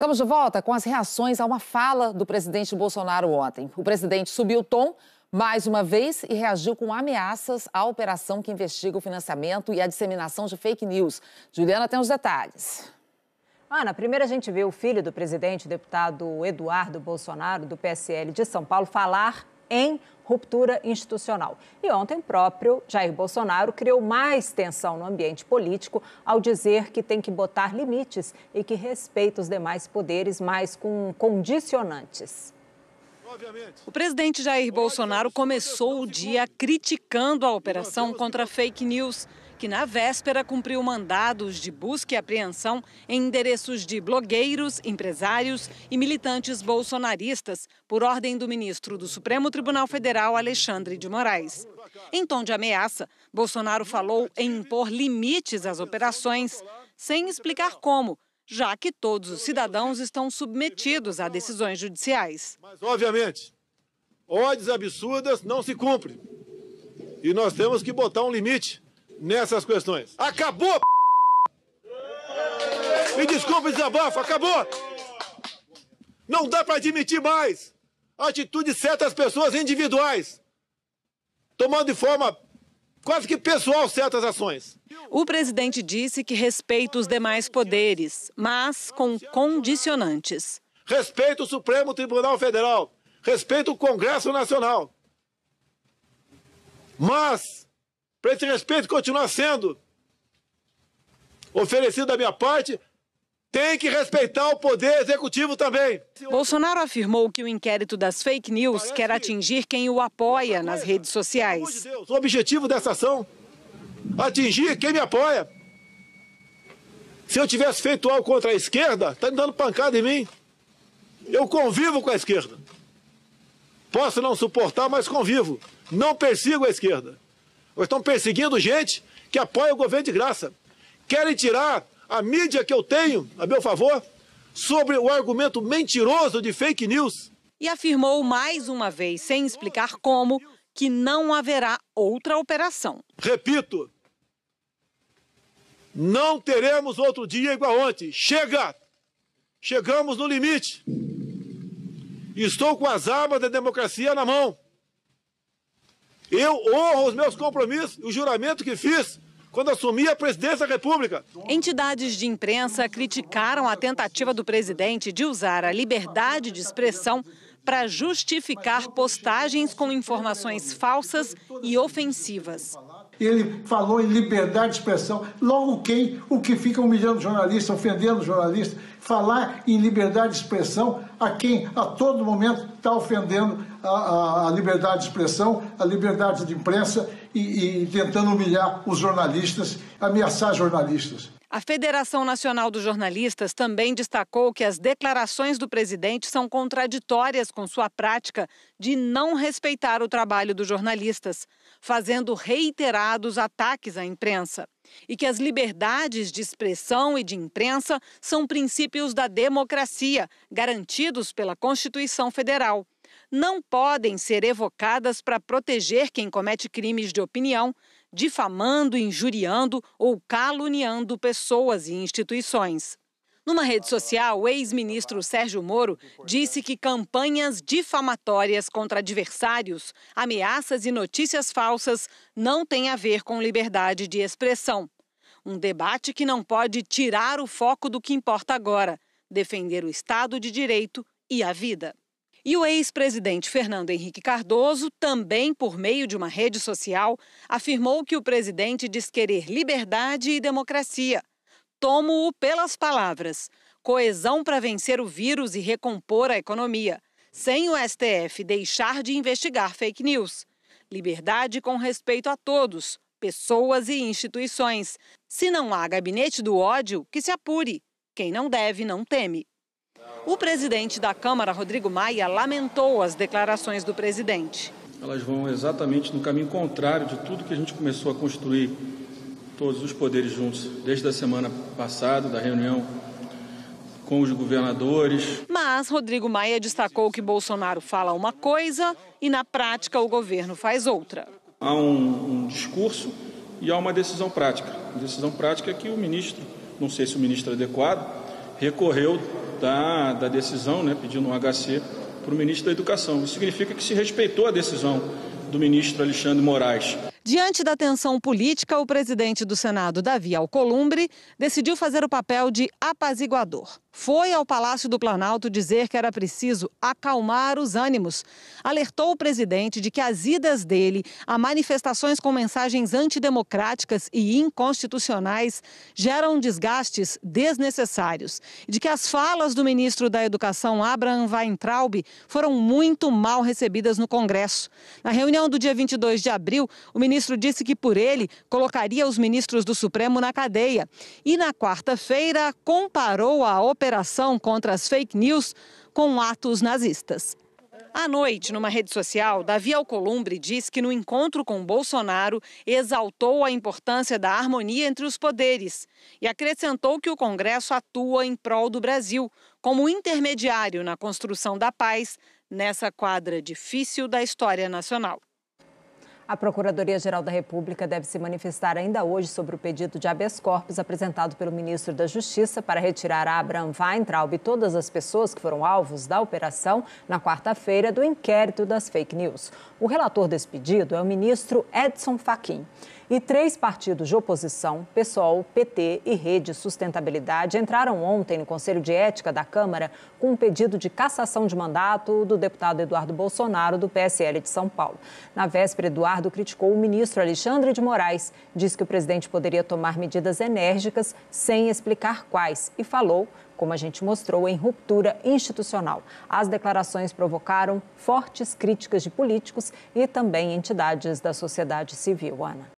Estamos de volta com as reações a uma fala do presidente Bolsonaro ontem. O presidente subiu o tom mais uma vez e reagiu com ameaças à operação que investiga o financiamento e a disseminação de fake news. Juliana tem os detalhes. Ana, primeiro a gente viu o filho do presidente, o deputado Eduardo Bolsonaro, do PSL de São Paulo, falar em ruptura institucional. E ontem o próprio Jair Bolsonaro criou mais tensão no ambiente político ao dizer que tem que botar limites e que respeita os demais poderes, mas com condicionantes. O presidente Jair Bolsonaro começou o dia criticando a operação contra fake news, que na véspera cumpriu mandados de busca e apreensão em endereços de blogueiros, empresários e militantes bolsonaristas, por ordem do ministro do Supremo Tribunal Federal, Alexandre de Moraes. Em tom de ameaça, Bolsonaro falou em impor limites às operações, sem explicar como, já que todos os cidadãos estão submetidos a decisões judiciais. Mas, obviamente, ordens absurdas não se cumprem. E nós temos que botar um limite nessas questões. Acabou! Me desculpe, desabafo, acabou! Não dá para admitir mais a atitude de certas pessoas individuais, tomando de forma quase que pessoal certas ações. O presidente disse que respeita os demais poderes, mas com condicionantes. Respeito o Supremo Tribunal Federal, respeito o Congresso Nacional. Mas, para esse respeito continuar sendo oferecido da minha parte, tem que respeitar o poder executivo também. Bolsonaro afirmou que o inquérito das fake news quer atingir quem o apoia nas redes sociais. O objetivo dessa ação, atingir quem me apoia. Se eu tivesse feito algo contra a esquerda, está dando pancada em mim. Eu convivo com a esquerda. Posso não suportar, mas convivo. Não persigo a esquerda. Estão perseguindo gente que apoia o governo de graça. Querem tirar a mídia que eu tenho a meu favor sobre o argumento mentiroso de fake news. E afirmou mais uma vez, sem explicar como, que não haverá outra operação. Repito, não teremos outro dia igual ontem. Chega! Chegamos no limite. Estou com as armas da democracia na mão. Eu honro os meus compromissos, o juramento que fiz quando assumi a presidência da República. Entidades de imprensa criticaram a tentativa do presidente de usar a liberdade de expressão para justificar postagens com informações falsas e ofensivas. Ele falou em liberdade de expressão. Logo o que fica humilhando jornalista, ofendendo jornalista, falar em liberdade de expressão a quem a todo momento está ofendendo a liberdade de expressão, a liberdade de imprensa e tentando humilhar os jornalistas, ameaçar jornalistas. A Federação Nacional dos Jornalistas também destacou que as declarações do presidente são contraditórias com sua prática de não respeitar o trabalho dos jornalistas, fazendo reiterados ataques à imprensa. E que as liberdades de expressão e de imprensa são princípios da democracia, garantidos pela Constituição Federal. Não podem ser evocadas para proteger quem comete crimes de opinião, difamando, injuriando ou caluniando pessoas e instituições. Numa rede social, o ex-ministro Sérgio Moro disse que campanhas difamatórias contra adversários, ameaças e notícias falsas não têm a ver com liberdade de expressão. Um debate que não pode tirar o foco do que importa agora: defender o Estado de Direito e a vida. E o ex-presidente Fernando Henrique Cardoso, também por meio de uma rede social, afirmou que o presidente diz querer liberdade e democracia. Tomo-o pelas palavras: coesão para vencer o vírus e recompor a economia, sem o STF deixar de investigar fake news. Liberdade com respeito a todos, pessoas e instituições. Se não há gabinete do ódio, que se apure. Quem não deve, não teme. O presidente da Câmara, Rodrigo Maia, lamentou as declarações do presidente. Elas vão exatamente no caminho contrário de tudo que a gente começou a construir, todos os poderes juntos, desde a semana passada, da reunião com os governadores. Mas Rodrigo Maia destacou que Bolsonaro fala uma coisa e, na prática, o governo faz outra. Há um discurso e há uma decisão prática. A decisão prática é que o ministro, não sei se o ministro é adequado, recorreu da decisão, né, pedindo um HC para o ministro da Educação. Isso significa que se respeitou a decisão do ministro Alexandre Moraes. Diante da tensão política, o presidente do Senado, Davi Alcolumbre, decidiu fazer o papel de apaziguador. Foi ao Palácio do Planalto dizer que era preciso acalmar os ânimos. Alertou o presidente de que as idas dele a manifestações com mensagens antidemocráticas e inconstitucionais geram desgastes desnecessários. E de que as falas do ministro da Educação, Abraham Weintraub, foram muito mal recebidas no Congresso. Na reunião do dia 22 de abril, o ministro disse que, por ele, colocaria os ministros do Supremo na cadeia. E, na quarta-feira, comparou a operação contra as fake news com atos nazistas. À noite, numa rede social, Davi Alcolumbre diz que no encontro com Bolsonaro exaltou a importância da harmonia entre os poderes e acrescentou que o Congresso atua em prol do Brasil, como intermediário na construção da paz nessa quadra difícil da história nacional. A Procuradoria-Geral da República deve se manifestar ainda hoje sobre o pedido de habeas corpus apresentado pelo ministro da Justiça para retirar a Abraham Weintraub e todas as pessoas que foram alvos da operação na quarta-feira do inquérito das fake news. O relator desse pedido é o ministro Edson Fachin. E 3 partidos de oposição, PSOL, PT e Rede Sustentabilidade, entraram ontem no Conselho de Ética da Câmara com um pedido de cassação de mandato do deputado Eduardo Bolsonaro, do PSL de São Paulo. Na véspera, Eduardo criticou o ministro Alexandre de Moraes, disse que o presidente poderia tomar medidas enérgicas sem explicar quais e falou, como a gente mostrou, em ruptura institucional. As declarações provocaram fortes críticas de políticos e também entidades da sociedade civil. Ana.